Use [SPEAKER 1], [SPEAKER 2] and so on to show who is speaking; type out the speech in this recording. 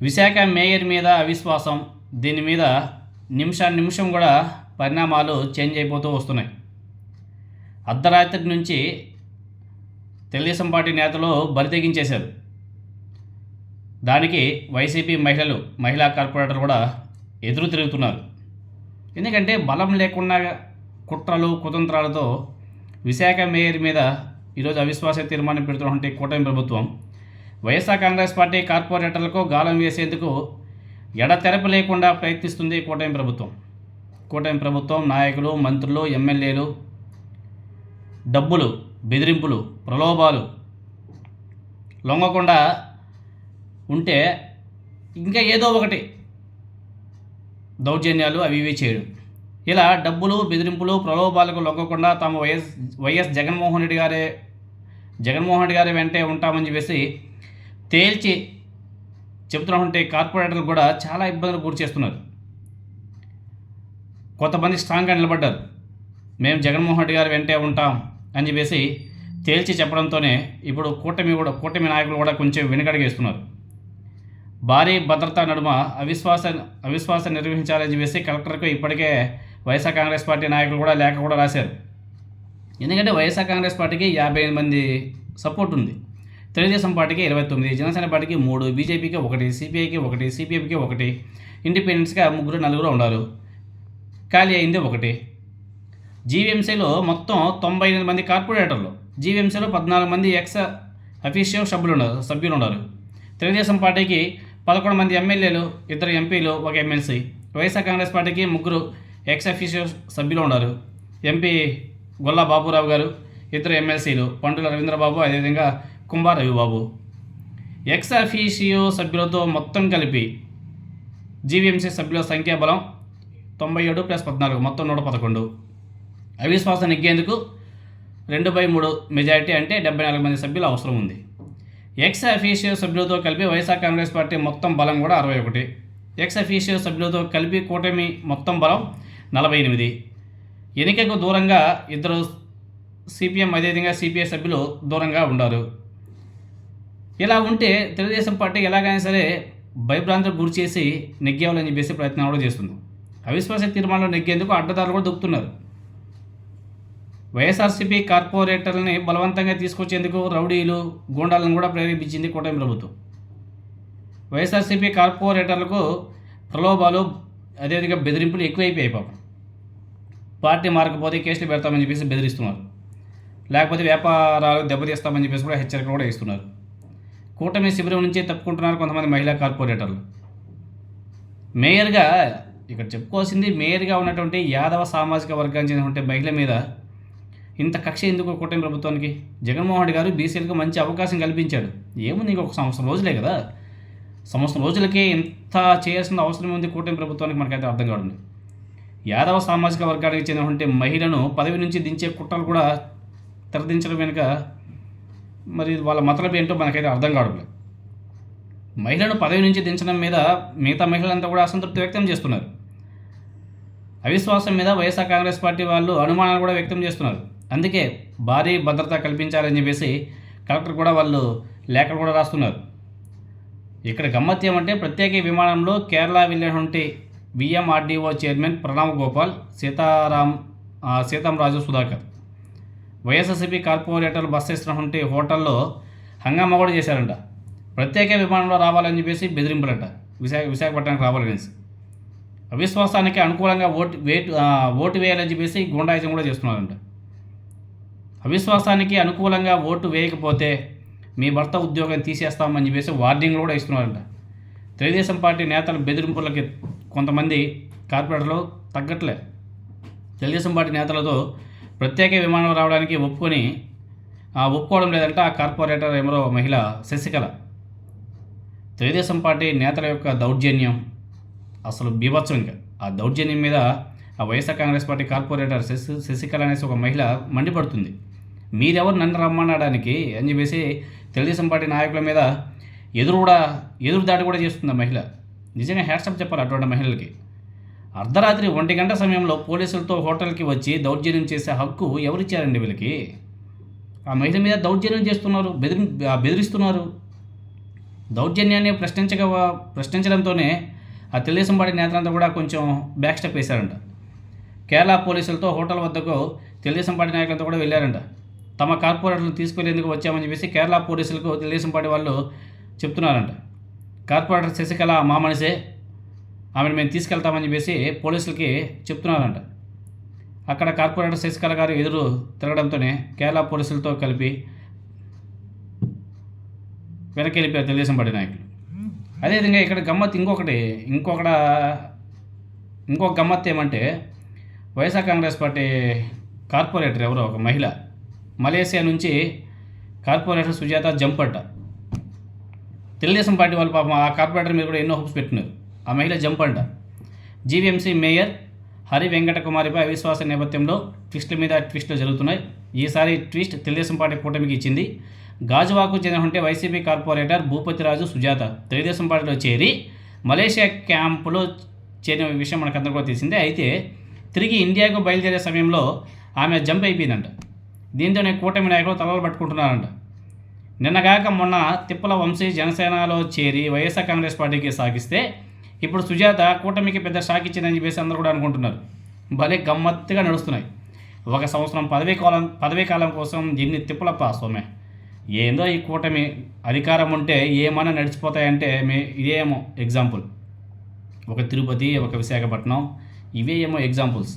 [SPEAKER 1] Visakha mayor మీద అవిశ్వాసం, దీని మీద నిమిషం కూడా పరిణామాలు చేంజ్ అయిపోతూ వస్తున్నాయి. అర్ధరాత్రి నుంచి తెలుగుదేశం పార్టీ నేతలు బరితెగించేశారు. దానికి వైసీపీ మహిళా కార్పొరేటర్లు కూడా ఎదురు తిరుగుతున్నారు. ఎందుకంటే బలం లేకుండా కుట్రలు కుతంత్రాలతో విశాఖ మేయర్ మీద ఈరోజు అవిశ్వాస తీర్మానం పెడుతున్నటువంటి కూటమి ప్రభుత్వం వైఎస్ఆర్ కాంగ్రెస్ పార్టీ కార్పొరేటర్లకు గాలం వేసేందుకు ఎడతెరపు లేకుండా ప్రయత్నిస్తుంది కూటమి ప్రభుత్వం నాయకులు, మంత్రులు, ఎమ్మెల్యేలు డబ్బులు, బెదిరింపులు, ప్రలోభాలు లొంగకుండా ఉంటే ఇంకా ఏదో ఒకటి దౌర్జన్యాలు అవి ఇవి చేయడం. ఇలా డబ్బులు, బెదిరింపులు, ప్రలోభాలకు లొంగకుండా తాము వైఎస్ జగన్మోహన్ రెడ్డి గారి వెంటే ఉంటామని చెప్పేసి తేల్చి చెబుతున్నటువంటి కార్పొరేటర్లు కూడా చాలా ఇబ్బందులు గురి చేస్తున్నారు. కొంతమంది స్ట్రాంగ్గా నిలబడ్డారు, మేము జగన్మోహన్ రెడ్డి గారి వెంటే ఉంటాం అని చెప్పేసి తేల్చి చెప్పడంతోనే ఇప్పుడు కూటమి నాయకులు కూడా కొంచెం వెనుకడుగేస్తున్నారు. భారీ భద్రతా నడుమ అవిశ్వాస నిర్వహించాలని చెప్పేసి కలెక్టర్కు ఇప్పటికే వైఎస్ఆర్ కాంగ్రెస్ పార్టీ నాయకులు కూడా లేఖ కూడా రాశారు. ఎందుకంటే వైఎస్ఆర్ కాంగ్రెస్ పార్టీకి 55 మంది సపోర్ట్ ఉంది, తెలుగుదేశం పార్టీకి 29, జనసేన పార్టీకి 3, బీజేపీకి 1, సిపిఐకి 1, సిపిఎంకి 1, ఇండిపెండెన్స్గా 3, 4 ఉన్నారు, ఖాళీ అయింది 1. జీవీఎంసీలో మొత్తం 98 మంది కార్పొరేటర్లు, జీవీఎంసీలో 14 మంది ఎక్స్ అఫీషియో సభ్యులు ఉన్నారు. తెలుగుదేశం పార్టీకి 11 మంది ఎమ్మెల్యేలు, 2 ఎంపీలు, 1 ఎమ్మెల్సీ. వైఎస్ఆర్ కాంగ్రెస్ పార్టీకి 3 ఎక్స్ అఫీషియో సభ్యులు ఉన్నారు, ఎంపీ గొల్లా బాబురావు గారు, 2 ఎమ్మెల్సీలు పండుల రవీంద్రబాబు, అదేవిధంగా కుంభా రవిబాబు. ఎక్స్ అఫీషియో సభ్యులతో మొత్తం కలిపి జీవీఎంసీ సభ్యుల సంఖ్యాబలం 97 + 14 మొత్తం 111. అవిశ్వాసం నెగ్గేందుకు 2/3 మెజారిటీ అంటే 74 మంది సభ్యులు అవసరం ఉంది. ఎక్స్ అఫీషియో సభ్యులతో కలిపి వైఎస్ఆర్ కాంగ్రెస్ పార్టీ మొత్తం బలం కూడా 61. ఎక్స్ అఫీషియో సభ్యులతో కలిపి కూటమి మొత్తం బలం 48. ఎన్నికకు దూరంగా 2 సిపిఎం అదేవిధంగా సిపిఐ సభ్యులు దూరంగా ఉన్నారు. ఇలా ఉంటే తెలుగుదేశం పార్టీ ఎలాగైనా సరే భయభ్రాంతులకు గురి చేసి నెగ్గేవాలని చెప్పేసి ప్రయత్నం కూడా చేస్తుంది. అవిశ్వాస తీర్మానంలో నెగ్గేందుకు అడ్డదారులు కూడా దొక్కుతున్నారు. వైఎస్ఆర్సీపీ కార్పొరేటర్లని బలవంతంగా తీసుకొచ్చేందుకు రౌడీలు, గూండాలను కూడా ప్రేరేపించింది కూటమి ప్రభుత్వం. వైఎస్ఆర్సీపీ కార్పొరేటర్లకు ప్రలోభాలు అదేవిధంగా బెదిరింపులు ఎక్కువైపోయాయి. పాపం పార్టీ మారకపోతే కేసులు పెడతామని చెప్పేసి బెదిరిస్తున్నారు, లేకపోతే వ్యాపారాలు దెబ్బతీస్తామని చెప్పేసి కూడా హెచ్చరికలు కూడా ఇస్తున్నారు. కూటమి శిబిరం నుంచే తప్పుకుంటున్నారు కొంతమంది మహిళా కార్పొరేటర్లు. మేయర్గా ఇక్కడ చెప్పుకోవాల్సింది, మేయర్గా ఉన్నటువంటి యాదవ సామాజిక వర్గానికి చెందినటువంటి మహిళ మీద ఇంత కక్ష ఎందుకు కూటమి ప్రభుత్వానికి? జగన్మోహన్ రెడ్డి గారు బీసీలకు మంచి అవకాశం కల్పించాడు. ఏముంది, ఇంకొక సంవత్సరం రోజులే కదా, సంవత్సరం రోజులకే ఇంత చేయాల్సిన అవసరం ఉంది కూటమి ప్రభుత్వానికి? మనకైతే అర్థం కావడం. యాదవ సామాజిక వర్గానికి చెందినటువంటి మహిళను పదవి నుంచి దించే కుట్రలు కూడా తెరదించడం వెనుక మరి వాళ్ళ మతలబు ఏంటో మనకైతే అర్థం కావడం. మహిళను పదవి నుంచి దించడం మీద మిగతా మహిళలంతా కూడా అసంతృప్తి వ్యక్తం చేస్తున్నారు. అవిశ్వాసం మీద వైఎస్ఆర్ కాంగ్రెస్ పార్టీ వాళ్ళు అనుమానాలు కూడా వ్యక్తం చేస్తున్నారు. అందుకే భారీ భద్రత కల్పించాలని చెప్పేసి కలెక్టర్ కూడా వాళ్ళు లేఖలు కూడా రాస్తున్నారు. ఇక్కడ గమ్మత్యం అంటే ప్రత్యేక విమానంలో కేరళ వెళ్ళినటువంటి విఎంఆర్డీఓ చైర్మన్ ప్రణవ్ గోపాల్, సీతంరాజు సుధాకర్ వైఎస్ఆర్సీపీ కార్పొరేటర్లు బస్ చేస్తున్నటువంటి హోటల్లో హంగామా కూడా చేశారంట. ప్రత్యేక విమానంలో రావాలని చెప్పేసి బెదిరింపులంట, విశాఖపట్నానికి రావాలనేసి. అవిశ్వాసానికి అనుకూలంగా ఓటు వేయాలని చెప్పేసి గుండాయిజం కూడా చేస్తున్నారంట. అవిశ్వాసానికి అనుకూలంగా ఓటు వేయకపోతే మీ భర్త ఉద్యోగం తీసేస్తామని చెప్పేసి వార్నింగ్లు కూడా ఇస్తున్నారంట. తెలుగుదేశం పార్టీ నేతల బెదిరింపులకి కొంతమంది కార్పొరేటర్లు తగ్గట్లే. తెలుగుదేశం పార్టీ నేతలతో ప్రత్యేక విమానం రావడానికి ఒప్పుకోవడం లేదంట ఆ కార్పొరేటర్ ఎవరో మహిళ శశికళ. తెలుగుదేశం పార్టీ నేతల యొక్క దౌర్జన్యం అసలు బీభత్సం. ఇంకా ఆ దౌర్జన్యం మీద ఆ వైఎస్ఆర్ కాంగ్రెస్ పార్టీ కార్పొరేటర్ శశికళ అనేసి ఒక మహిళ మండిపడుతుంది. మీరెవరు నన్ను రమ్మనడానికి అని చెప్పేసి తెలుగుదేశం పార్టీ నాయకుల మీద ఎదురుదాడి కూడా చేస్తుంది ఆ మహిళ. నిజంగా హ్యాట్సప్ చెప్పాలి అటువంటి మహిళలకి. అర్ధరాత్రి 1 గంట సమయంలో పోలీసులతో హోటల్కి వచ్చి దౌర్జన్యం చేసే హక్కు ఎవరిచ్చారండి వీళ్ళకి? ఆ మహిళ మీద దౌర్జన్యం చేస్తున్నారు, బెదిరిస్తున్నారు. దౌర్జన్యాన్ని ప్రశ్నించడంతోనే ఆ తెలుగుదేశం పార్టీ నేతలంతా కూడా కొంచెం బ్యాక్ స్టెప్ వేశారంట. కేరళ పోలీసులతో హోటల్ వద్దకు తెలుగుదేశం పార్టీ నాయకులంతా కూడా వెళ్ళారంట. తమ కార్పొరేటర్లను తీసుకెళ్లేందుకు వచ్చామని చెప్పేసి కేరళ పోలీసులకు తెలుగుదేశం పార్టీ వాళ్ళు చెప్తున్నారంట. కార్పొరేటర్ శశికళ మా మనిషే, ఆమెను మేము తీసుకెళ్తామని చెప్పేసి పోలీసులకి చెప్తున్నారంట. అక్కడ కార్పొరేటర్ శశికళ గారు ఎదురు తిరగడంతోనే కేరళ పోలీసులతో కలిపి వెనక్కి వెళ్ళిపోయారు తెలుగుదేశం పార్టీ నాయకులు. అదేవిధంగా ఇక్కడ గమ్మత్ ఇంకొక గమ్మత్ ఏమంటే, వైఎస్ఆర్ కాంగ్రెస్ పార్టీ కార్పొరేటర్ ఎవరో ఒక మహిళ మలేసియా నుంచి కార్పొరేటర్ సుజాత జంపట్ట. తెలుగుదేశం పార్టీ వాళ్ళు పాపం ఆ కార్పొరేటర్ మీద కూడా ఎన్నో హోప్స్ పెట్టినారు. ఆ మహిళ జంపంట. జీవీఎంసీ మేయర్ హరి వెంకట కుమారిపై అవిశ్వాస నేపథ్యంలో ట్విస్టుల మీద ట్విస్టులు జరుగుతున్నాయి. ఈసారి ట్విస్ట్ తెలుగుదేశం పార్టీ కూటమికి ఇచ్చింది. గాజువాకు చెందిన వైసీపీ కార్పొరేటర్ భూపతిరాజు సుజాత తెలుగుదేశం పార్టీలో చేరి మలేషియా క్యాంపులో చేరిన విషయం మనకందరూ కూడా తెలిసిందే. అయితే తిరిగి ఇండియాకు బయలుదేరే సమయంలో ఆమె జంప్ అయిపోయిందంట. దీంతోనే కూటమి నాయకులు తలలు పట్టుకుంటున్నారంట. నిన్నగాక మొన్న తిప్పల వంశీ జనసేనలో చేరి వైఎస్ఆర్ కాంగ్రెస్ పార్టీకి సాగిస్తే ఇప్పుడు సుజాత కూటమికి పెద్ద షాక్ ఇచ్చిందని చెప్పేసి అందరూ కూడా అనుకుంటున్నారు. భలే గమ్మత్తుగా నడుస్తున్నాయి. 1 సంవత్సరం పదవీ కాలం కోసం ఎన్ని తిప్పలప్ప సోమే. ఏందో ఈ కూటమి అధికారం ఉంటే ఏమైనా నడిచిపోతాయంటే ఇదేమో ఎగ్జాంపుల్. ఒక తిరుపతి, ఒక విశాఖపట్నం, ఇవే ఏమో ఎగ్జాంపుల్స్.